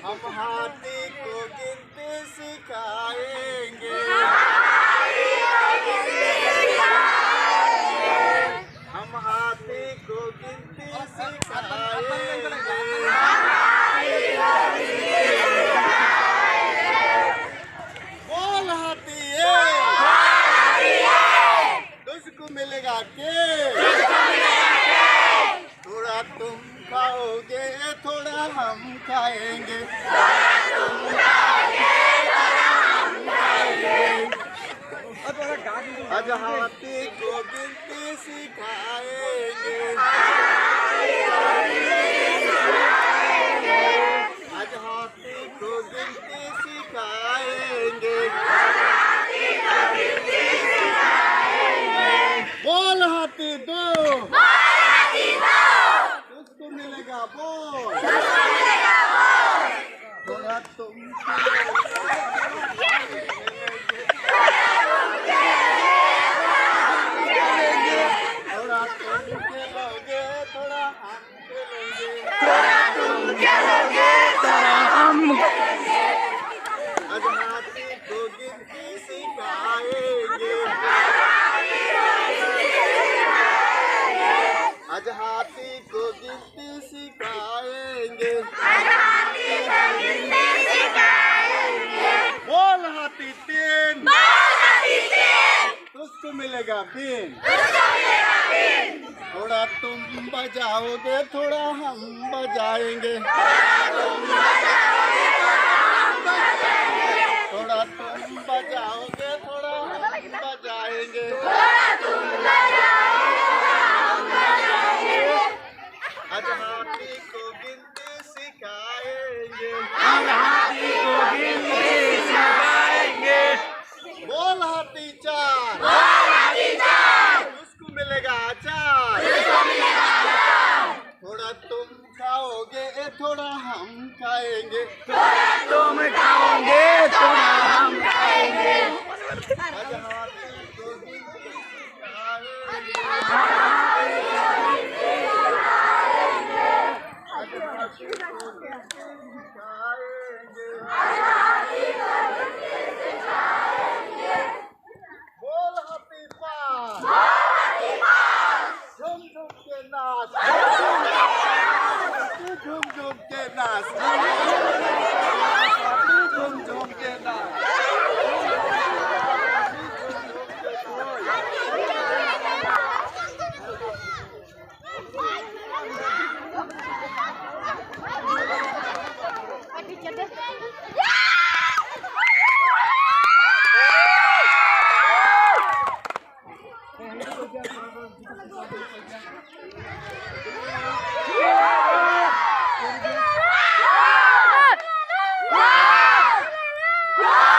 हम हाथी को गिनती सिखाएंगे। हम हाथी को गिनती सिखाएंगे। बोल हाथी तुझको मिलेगा के? थोड़ा तुम खाओगे थोड़ा हम खाएंगे। आज हाथी को गिनती सिखाएंगे। आज हाथी को गिनती सिखाएंगे। बोल हाथी दो तुझको मिलेगा बोल। थोड़ा तुम खेलोगे थोड़ा हम खेलेंगे। आज हाथी को गिनती सिखाएंगे। आज हाथी को गिनती सिखाएंगे। बोल हाथी तीन तुझको मिलेगा बीन। थोड़ा तुम बजाओगे थोड़ा हम बजाएंगे। थोड़ा तुम बजाओगे थोड़ा हम बजाएंगे। आज हाथी को गिनती सिखाएंगे। बोल हाथी चार उसको मिलेगा अचार। थोड़ा तुम खाओगे थोड़ा हम खाएंगे। थोड़ा तुम खाओगे थोड़ा हम खाएंगे। आज हाथी को गिनती सिखाएंगे। आज हाथी को गिनती सिखाएंगे। बोल हाथी पाँच झुम झुम के नाच। झुम झुम के नाच। झुम झुम के नाच। Yeah!